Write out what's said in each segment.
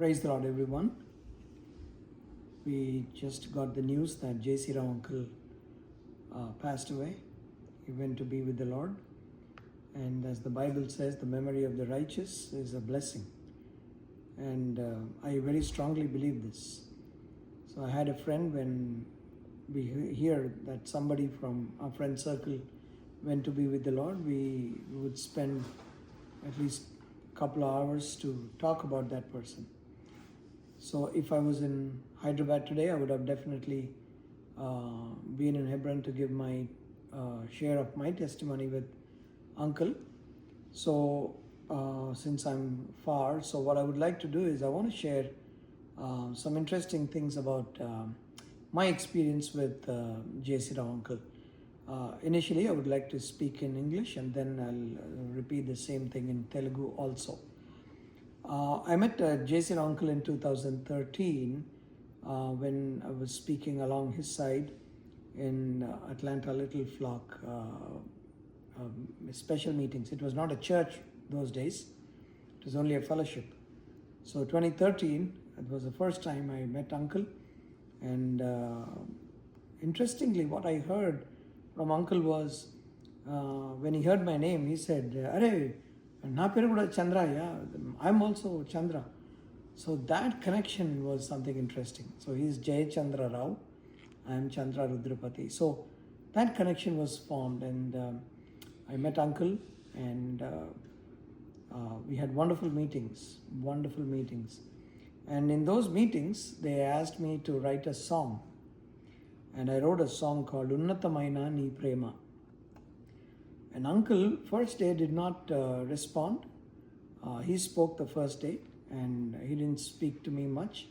Praise the Lord, everyone. We just got the news that J.C. Rao uncle passed away. He went to be with the Lord. And as the Bible says, the memory of the righteous is a blessing. And I very strongly believe this. So I had a friend when we hear that somebody from our friend circle went to be with the Lord, we would spend at least a couple of hours to talk about that person. So if I was in Hyderabad today, I would have definitely been in Hebron to give my share of my testimony with Uncle. So since I'm far, so what I would like to do is I want to share some interesting things about my experience with J.C. Rao Uncle. Initially, I would like to speak in English and then I'll repeat the same thing in Telugu also. I met J.C. Rao Uncle in 2013 when I was speaking along his side in Atlanta Little Flock special meetings. It was not a church those days, it was only a fellowship. So 2013, it was the first time I met Uncle, and interestingly what I heard from Uncle was when he heard my name, he said, "Arey, na peru kuda Chandra, yeah, I'm also Chandra." So that connection was something interesting. So he's Jay Chandra Rao, I'm Chandra Rudrapati. So that connection was formed, and I met Uncle, and we had wonderful meetings. And in those meetings, they asked me to write a song. And I wrote a song called Unnatamaina Ni Prema. And Uncle, first day, did not respond. He spoke the first day, and he didn't speak to me much.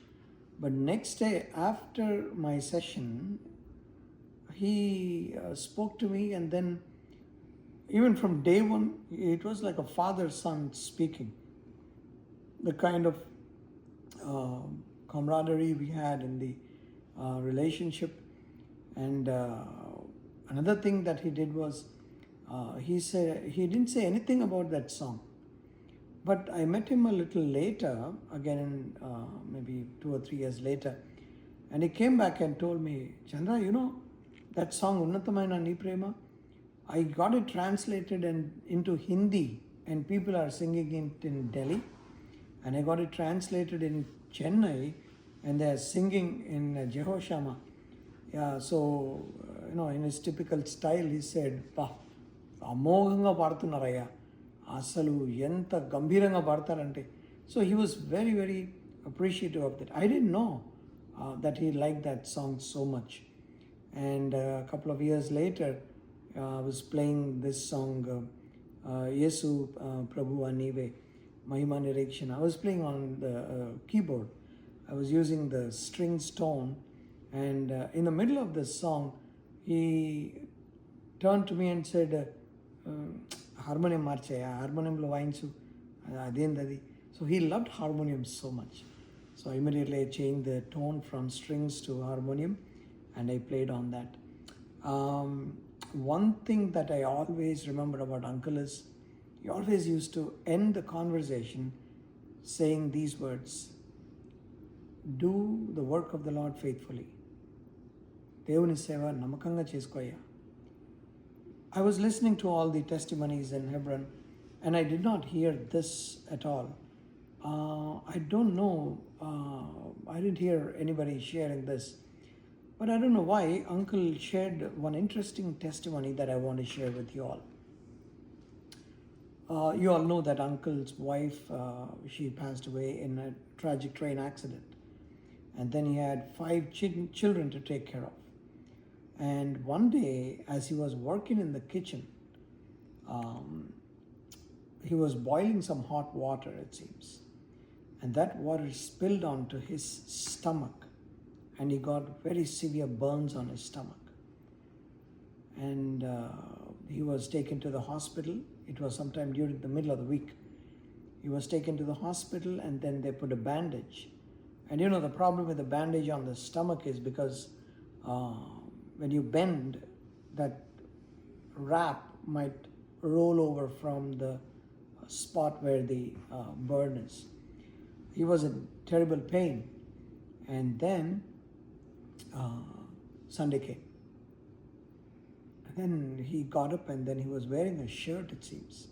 But next day, after my session, he spoke to me, and then even from day one, it was like a father-son speaking. The kind of camaraderie we had in the relationship. And another thing that he did was, he didn't say anything about that song. But I met him a little later, again maybe 2 or 3 years later, and he came back and told me, "Chandra, you know that song Unnatamaina Ni Prema? I got it translated into Hindi, and people are singing it in Delhi, and I got it translated in Chennai, and they are singing in Jehoshama." Yeah, so in his typical style, he said, "Pa, అమోఘంగా పాడుతున్నారయ్యా, అసలు ఎంత గంభీరంగా పాడతారంటే." So he was very, very appreciative of that. I didn't know that he liked that song so much. And a couple of years later, I was playing this song, Yesu Prabhu Anive, Mahima Nirikshana. I was playing on the keyboard. I was using the strings tone, and in the middle of the song, he turned to me and said, "Harmonium marchaya, harmonium lo vainchu, adendadi." So he loved harmonium so much. So immediately I changed the tone from strings to harmonium, and I played on that. One thing that I always remember about Uncle is he always used to end the conversation saying these words, "Do the work of the Lord faithfully. దేవుని సేవ నమ్మకంగా చేసుకోయ్యా." I was listening to all the testimonies in Hebron, and I did not hear this at all. I don't know, I didn't hear anybody sharing this. But I don't know why Uncle shared one interesting testimony that I want to share with you all. You all know that Uncle's wife, she passed away in a tragic train accident. And then he had 5 children to take care of. And one day, as he was working in the kitchen, he was boiling some hot water, it seems. And that water spilled onto his stomach. And he got very severe burns on his stomach. And he was taken to the hospital. It was sometime during the middle of the week. He was taken to the hospital, and then they put a bandage. And the problem with the bandage on the stomach is because when you bend, that wrap might roll over from the spot where the burn is. He was in terrible pain. And then Sunday came. And then he got up and then he was wearing a shirt, it seems.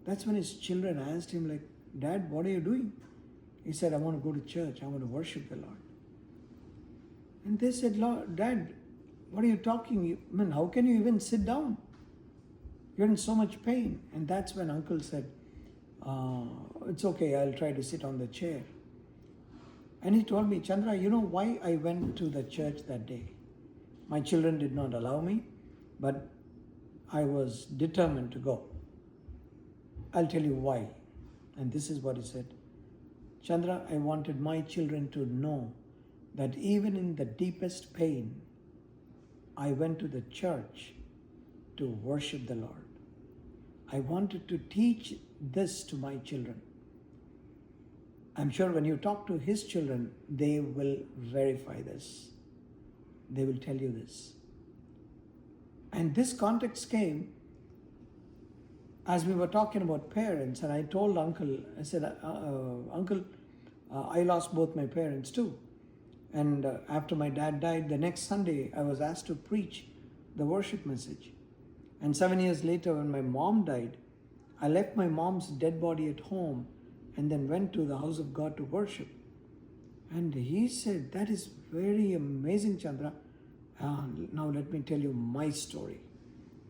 That's when his children asked him, like, Dad, what are you doing? He said, I want to go to church. I want to worship the Lord. And they said, Lord, Dad, what are you talking? How can you even sit down? You're in so much pain. And that's when Uncle said, it's okay, I'll try to sit on the chair. And he told me, Chandra, you know why I went to the church that day? My children did not allow me, but I was determined to go. I'll tell you why. And this is what he said. Chandra, I wanted my children to know that even in the deepest pain, I went to the church to worship the Lord. I wanted to teach this to my children. I'm sure when you talk to his children, they will verify this. They will tell you this. And this context came as we were talking about parents, and I told Uncle, I said, Uncle, I lost both my parents too. And after my dad died, the next Sunday, I was asked to preach the worship message. And 7 years later, when my mom died, I left my mom's dead body at home and then went to the house of God to worship. And he said, that is very amazing, Chandra. Now let me tell you my story.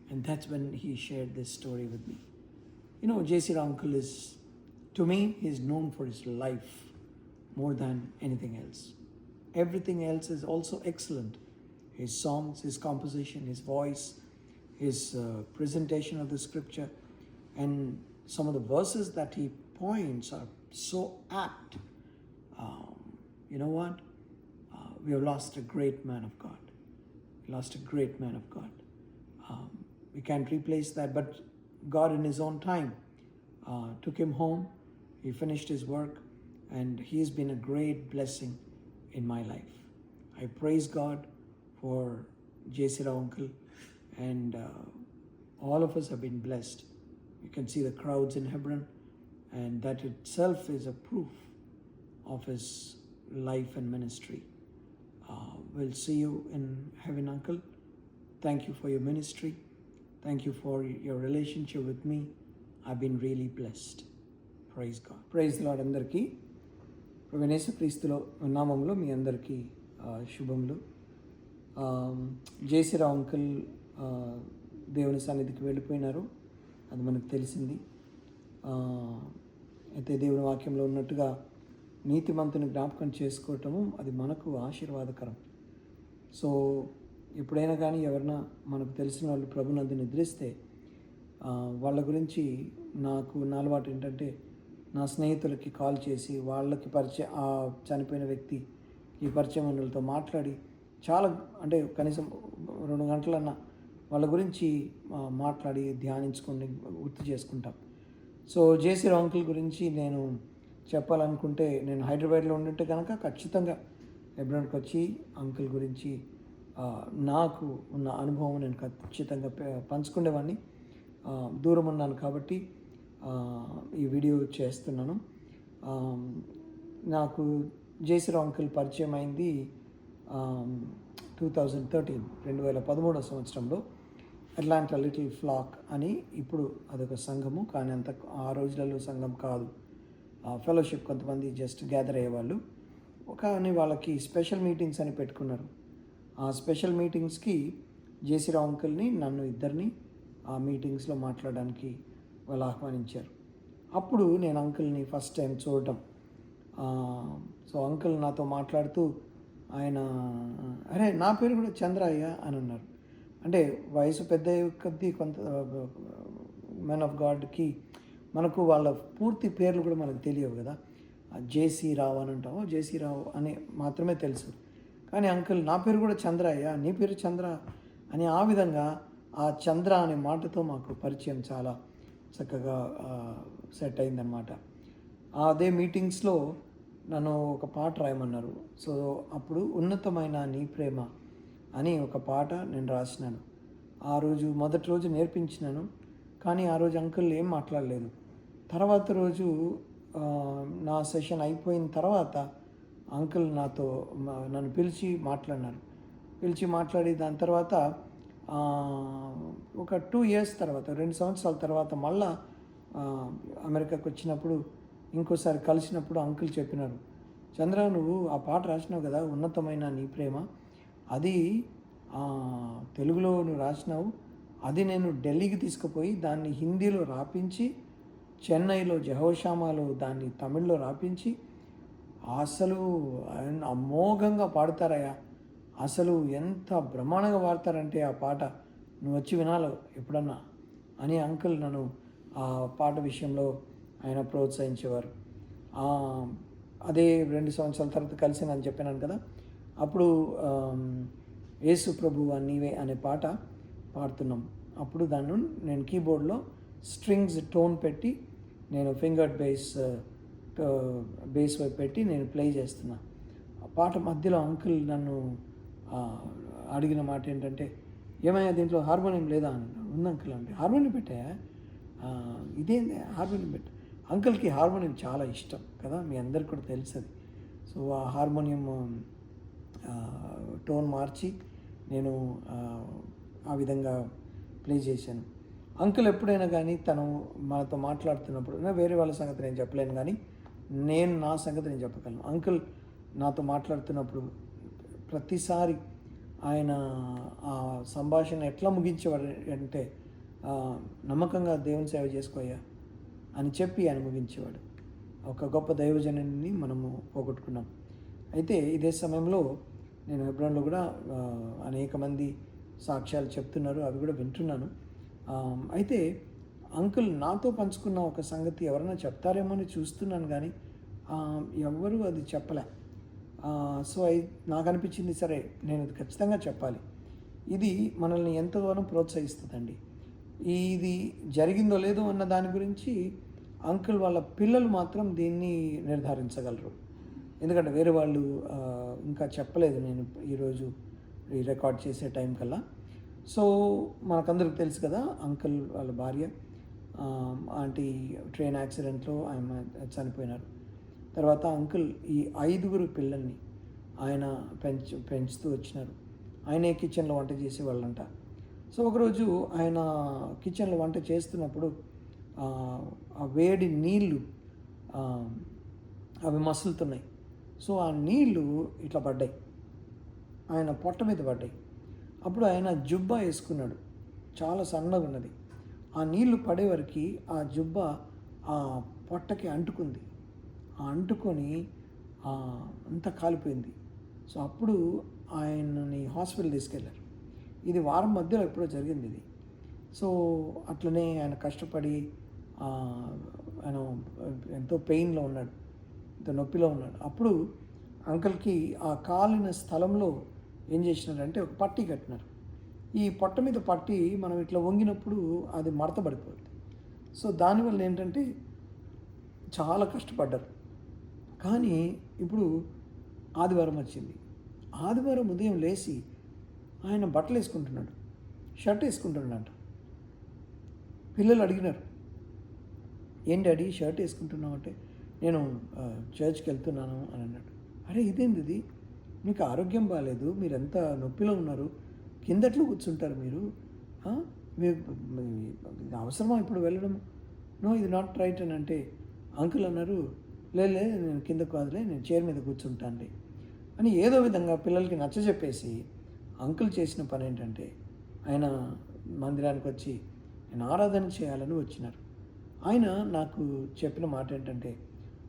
And that's when he shared this story with me. You know, J.C. Uncle is, to me, he's known for his life more than anything else. Everything else is also excellent. His songs, his composition, his voice, his presentation of the scripture, and some of the verses that he points are so apt. You know what? We have lost a great man of God. We lost a great man of God. We can't replace that, but God in his own time took him home. He finished his work, and he's been a great blessing in my life. I praise God for J.C. Rao Uncle, and all of us have been blessed. You can see the crowds in Hebron, and that itself is a proof of his life and ministry. We'll see you in heaven, Uncle. Thank you for your ministry. Thank you for your relationship with me. I've been really blessed. Praise God. Praise the Lord అందరికీ. ప్రభువైన యేసుక్రీస్తులో నామములో మీ అందరికీ శుభములు. జేసీ రావు uncle దేవుని సన్నిధికి వెళ్ళిపోయినారు, అది మనకు తెలిసింది. అయితే దేవుని వాక్యంలో ఉన్నట్టుగా నీతిమంతుని జ్ఞాపకం చేసుకోవటము అది మనకు ఆశీర్వాదకరం. సో ఎప్పుడైనా కానీ ఎవరైనా మనకు తెలిసిన వాళ్ళు ప్రభునందు నిద్రిస్తే వాళ్ళ గురించి నాకు నా అలవాటు ఏంటంటే, నా స్నేహితులకి కాల్ చేసి వాళ్ళకి పరిచయం, ఆ చనిపోయిన వ్యక్తి ఈ పరిచయం వాళ్ళతో మాట్లాడి చాలా, అంటే కనీసం 2 గంటలన్నా వాళ్ళ గురించి మాట్లాడి ధ్యానించుకొని గుర్తు చేసుకుంటాం. సో జేసీ రావు అంకుల్ గురించి నేను చెప్పాలనుకుంటే, నేను హైదరాబాద్లో ఉండింటే కనుక ఖచ్చితంగా హెబ్రోన్కి వచ్చి అంకుల్ గురించి నాకు ఉన్న అనుభవం నేను ఖచ్చితంగా పంచుకునేవాడిని. దూరం ఉన్నాను కాబట్టి ఈ వీడియో చేస్తున్నాను. నాకు జేసీ రావు అంకుల్ పరిచయం అయింది 2013 సంవత్సరంలో. అట్లాంటా లిటిల్ ఫ్లాక్ అని, ఇప్పుడు అదొక సంఘము, కానీ అంత ఆ రోజులలో సంఘం కాదు, ఫెలోషిప్, కొంతమంది జస్ట్ గ్యాదర్ అయ్యేవాళ్ళు. కానీ వాళ్ళకి స్పెషల్ మీటింగ్స్ అని పెట్టుకున్నారు. ఆ స్పెషల్ మీటింగ్స్కి జేసీ రావు అంకుల్ని, నన్ను ఇద్దరిని ఆ మీటింగ్స్లో మాట్లాడడానికి వాళ్ళు ఆహ్వానించారు. అప్పుడు నేను అంకుల్ని ఫస్ట్ టైం చూడటం. సో అంకుల్ నాతో మాట్లాడుతూ ఆయన, అరే నా పేరు కూడా చంద్రయ్య అని అన్నారు. అంటే వయసు పెద్ద కొద్దీ కొంత మెన్ ఆఫ్ గాడ్కి మనకు వాళ్ళ పూర్తి పేర్లు కూడా మనకు తెలియవు కదా. జేసీ రావు అని అంటాము, జేసీ రావు అని మాత్రమే తెలుసు. కానీ అంకుల్ నా పేరు కూడా చంద్రయ్య, నీ పేరు చంద్ర అని, ఆ విధంగా ఆ చంద్ర అనే మాటతో మాకు పరిచయం చాలా చక్కగా సెట్ అయిందనమాట. అదే మీటింగ్స్లో నన్ను ఒక పాట రాయమన్నారు. సో అప్పుడు ఉన్నతమైన నీ ప్రేమ అని ఒక పాట నేను రాసినాను. ఆ రోజు మొదటి రోజు నేర్పించినాను, కానీ ఆ రోజు అంకుల్ ఏం మాట్లాడలేదు. తర్వాత రోజు నా సెషన్ అయిపోయిన తర్వాత అంకుల్ నాతో నన్ను పిలిచి మాట్లాడినారు. పిలిచి మాట్లాడి దాని తర్వాత ఆ, ఒక 2 ఇయర్స్ తర్వాత 2 సంవత్సరాల తర్వాత మళ్ళా ఆ, అమెరికాకు వచ్చినప్పుడు ఇంకోసారి కలిసినప్పుడు అంకుల్ చెప్పినారు, చంద్ర నువ్వు ఆ పాట రాసినావు కదా, ఉన్నతమైన నీ ప్రేమ, అది ఆ, తెలుగులో నువ్వు రాసినావు, అది నేను ఢిల్లీకి తీసుకుపోయి దాన్ని హిందీలో రాపించి చెన్నైలో జహోషామాలో దాన్ని తమిళ్లో రాపించి అసలు అమోఘంగా పాడతారయ్యా, అసలు ఎంత బ్రహ్మాండంగా పాడతారంటే ఆ పాట, నువ్వు వచ్చి వినాలి ఎప్పుడన్నా అని అంకుల్ నన్ను ఆ పాట విషయంలో ఆయన ప్రోత్సహించేవారు. అదే 2 సంవత్సరాల తర్వాత కలిసి చెప్పాను కదా, అప్పుడు యేసు ప్రభు నీవే అనే పాట పాడుతున్నాం. అప్పుడు దాన్ని నేను కీబోర్డ్లో స్ట్రింగ్స్ టోన్ పెట్టి నేను ఫింగర్ బేస్ వైపు పెట్టి నేను ప్లే చేస్తున్నా. ఆ పాట మధ్యలో అంకుల్ నన్ను అడిగిన మాట ఏంటంటే, ఏమయ్యా దీంట్లో హార్మోనియం లేదా అని. ఉంది అంకుల్ అంటే, హార్మోనియం పెట్టాయా, ఇదేంది హార్మోనియం పెట్టా. అంకుల్కి హార్మోనియం చాలా ఇష్టం కదా, మీ అందరికి కూడా తెలుసు అది. సో ఆ హార్మోనియం టోన్ మార్చి నేను ఆ విధంగా ప్లే చేశాను. అంకుల్ ఎప్పుడైనా కానీ తను మనతో మాట్లాడుతున్నప్పుడు, వేరే వాళ్ళ సంగతి నేను చెప్పలేను కానీ నేను నా సంగతి నేను చెప్పగలను. అంకుల్ నాతో మాట్లాడుతున్నప్పుడు ప్రతిసారి ఆయన ఆ సంభాషణ ఎట్లా ముగించేవాడు అంటే, నమ్మకంగా దేవుని సేవ చేసుకోయ్యా అని చెప్పి ఆయన ముగించేవాడు. ఒక గొప్ప దైవజనుని మనము పోగొట్టుకున్నాం. అయితే ఇదే సమయంలో నేను హెబ్రోన్లో కూడా అనేక మంది సాక్ష్యాలు చెప్తున్నారు, అవి కూడా వింటున్నాను. అయితే అంకుల్ నాతో పంచుకున్న ఒక సంగతి ఎవరైనా చెప్తారేమో అని చూస్తున్నాను కానీ ఎవ్వరూ అది చెప్పలే. సో నాకు అనిపించింది, సరే నేను ఇది ఖచ్చితంగా చెప్పాలి. ఇది మనల్ని ఎంతో దూరం ప్రోత్సహిస్తుందండి. ఇది జరిగిందో లేదో అన్న దాని గురించి అంకుల్ వాళ్ళ పిల్లలు మాత్రం దీన్ని నిర్ధారించగలరు. ఎందుకంటే వేరే వాళ్ళు ఇంకా చెప్పలేదు నేను ఈరోజు ఈ రికార్డ్ చేసే టైం కల్లా. సో మనకందరికి తెలుసు కదా, అంకుల్ వాళ్ళ భార్య ఆంటీ ట్రైన్ యాక్సిడెంట్లో ఆయన చనిపోయినారు. తర్వాత అంకుల్ ఈ 5 పిల్లల్ని ఆయన పెంచుతూ వచ్చినారు. ఆయనే కిచెన్లో వంట చేసేవాళ్ళంట. సో ఒకరోజు ఆయన కిచెన్లో వంట చేస్తున్నప్పుడు ఆ వేడి నీళ్ళు అవి మసులుతున్నాయి. సో ఆ నీళ్ళు ఇట్లా పడ్డాయి, ఆయన పొట్ట మీద పడ్డాయి. అప్పుడు ఆయన జుబ్బా వేసుకున్నాడు, చాలా సన్నగా ఉన్నది. ఆ నీళ్లు పడేవరకు ఆ జుబ్బా ఆ పొట్టకి అంటుకుంది. అంటుకొని అంతా కాలిపోయింది. సో అప్పుడు ఆయనని హాస్పిటల్ తీసుకెళ్ళారు. ఇది వారం మధ్యలో ఎప్పుడో జరిగింది ఇది. సో అట్లనే ఆయన కష్టపడి ఆయన ఎంతో పెయిన్లో ఉన్నాడు, ఎంతో నొప్పిలో ఉన్నాడు. అప్పుడు అంకుల్కి ఆ కాలిన స్థలంలో ఏం చేసినారంటే ఒక పట్టీ కట్టినారు. ఈ పొట్ట మీద పట్టి మనం ఇట్లా వంగినప్పుడు అది మడత పడిపోతుంది. సో దానివల్ల ఏంటంటే చాలా కష్టపడ్డారు. కానీ ఇప్పుడు ఆదివారం వచ్చింది. ఆదివారం ఉదయం లేచి ఆయన బట్టలు వేసుకుంటున్నాడు, షర్ట్ వేసుకుంటున్నాడు. పిల్లలు అడిగినారు, ఏం డాడీ షర్ట్ వేసుకుంటున్నావు అంటే, నేను చర్చ్కి వెళ్తున్నాను అని అన్నాడు. అరే ఇదేంది ఇది, మీకు ఆరోగ్యం బాగాలేదు, మీరు ఎంత నొప్పిలో ఉన్నారు, కిందట్లో కూర్చుంటారు మీరు, అవసరమా ఇప్పుడు వెళ్ళడం, నో ఇది నాట్ రైట్ అని అంటే అంకుల్ అన్నారు, లేదు నేను కిందకు కాదులే, నేను చైర్ మీద కూర్చుంటాను అని ఏదో విధంగా పిల్లలకి నచ్చజెప్పేసి అంకుల్ చేసిన పని ఏంటంటే, ఆయన మందిరానికి వచ్చి ఆయన ఆరాధన చేయాలని వచ్చినారు. ఆయన నాకు చెప్పిన మాట ఏంటంటే,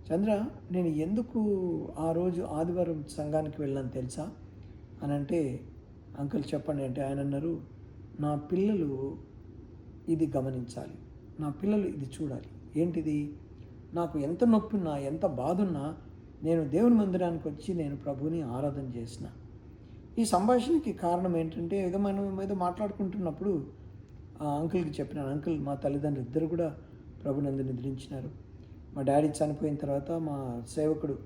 చంద్ర నేను ఎందుకు ఆ రోజు ఆదివారం సంఘానికి వెళ్ళాను తెలుసా అని అంటే, అంకుల్ చెప్పండి అంటే ఆయన అన్నారు, నా పిల్లలు ఇది గమనించాలి, నా పిల్లలు ఇది చూడాలి. ఏంటిది, నాకు ఎంత నొప్పున్నా ఎంత బాధున్నా నేను దేవుని మందిరానికి వచ్చి నేను ప్రభుని ఆరాధన చేసిన. ఈ సంభాషణకి కారణం ఏంటంటే, ఏదో మనం ఏదో మాట్లాడుకుంటున్నప్పుడు ఆ అంకుల్కి చెప్పినాను, అంకుల్ మా తల్లిదండ్రులు ఇద్దరు కూడా ప్రభునందు నిద్రించినారు. మా డాడీ చనిపోయిన తర్వాత మా సేవకుడు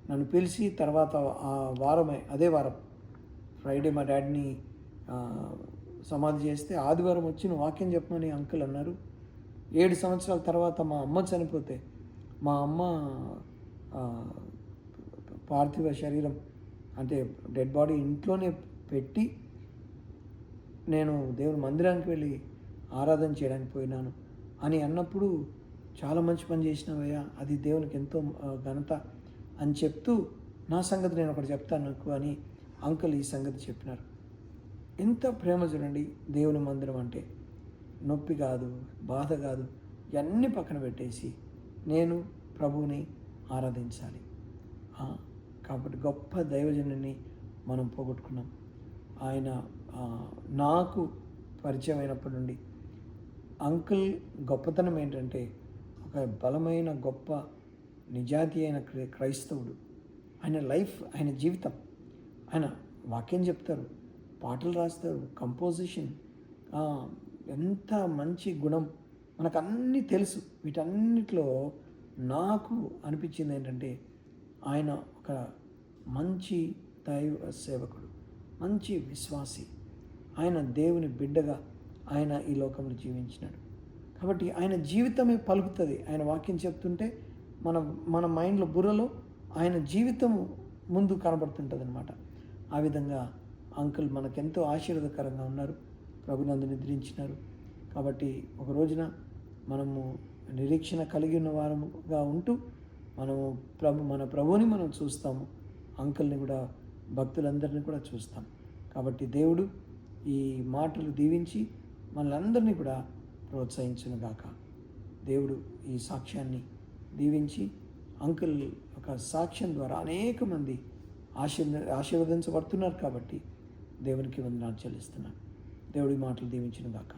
నన్ను పిలిచి తర్వాత ఆ వారమే అదే వారం ఫ్రైడే మా డాడీని సమాధి చేస్తే ఆదివారం వచ్చి నువ్వు వాక్యం చెప్పమని అంకుల్ అన్నారు. 7 సంవత్సరాల తర్వాత మా అమ్మ చనిపోతే మా అమ్మ ఆ, పార్థివ శరీరం అంటే డెడ్ బాడీ ఇంట్లోనే పెట్టి నేను దేవుని మందిరానికి వెళ్ళి ఆరాధన చేయడానికి పోయినాను అని అన్నప్పుడు, చాలా మంచి పని చేసినావయ్యా, అది దేవునికి ఎంతో ఘనత అని చెప్తూ, నా సంగతి నేను ఒకటి చెప్తాను నీకు అని అంకుల్ ఈ సంగతి చెప్పినారు. ఎంత ప్రేమ చూడండి. దేవుని మందిరం అంటే నొప్పి కాదు, బాధ కాదు, ఇవన్నీ పక్కన పెట్టేసి నేను ప్రభువుని ఆరాధించాలి. కాబట్టి గొప్ప దైవజనుని మనం పోగొట్టుకున్నాం. ఆయన నాకు పరిచయం అయినప్పటి నుండి అంకుల్ గొప్పతనం ఏంటంటే, ఒక బలమైన గొప్ప నిజాతి అయిన క్రైస్తవుడు. ఆయన లైఫ్, ఆయన జీవితం, ఆయన వాక్యం చెప్తారు, పాటలు రాస్తారు, కంపోజిషన్, ఎంత మంచి గుణం, మనకు అన్నీ తెలుసు. వీటన్నిటిలో నాకు అనిపించింది ఏంటంటే, ఆయన ఒక మంచి దైవ సేవకుడు, మంచి విశ్వాసి, ఆయన దేవుని బిడ్డగా ఆయన ఈ లోకంలో జీవించినాడు. కాబట్టి ఆయన జీవితమే పలుకుతుంది. ఆయన వాక్యం చెప్తుంటే మన మైండ్లో, బుర్రలో ఆయన జీవితం ముందు కనబడుతుంటుంది అనమాట. ఆ విధంగా అంకుల్ మనకెంతో ఆశీర్వాదకరంగా ఉన్నారు, ప్రభునందు నిద్రించినారు. కాబట్టి ఒక రోజున మనము నిరీక్షణ కలిగి ఉన్న వారముగా ఉంటూ మనము మన ప్రభువుని మనం చూస్తాము, అంకుల్ని కూడా, భక్తులందరినీ కూడా చూస్తాం. కాబట్టి దేవుడు ఈ మాటలు దీవించి మనలందరినీ కూడా ప్రోత్సహించునుగాక. దేవుడు ఈ సాక్ష్యాన్ని దీవించి, అంకుల్ ఒక సాక్ష్యం ద్వారా అనేక మంది ఆశీర్వదించబడుతున్నారు. కాబట్టి దేవునికి వందనాలు చెల్లిస్తున్నాను. దేవుడి మాటలు దీవించునుగాక.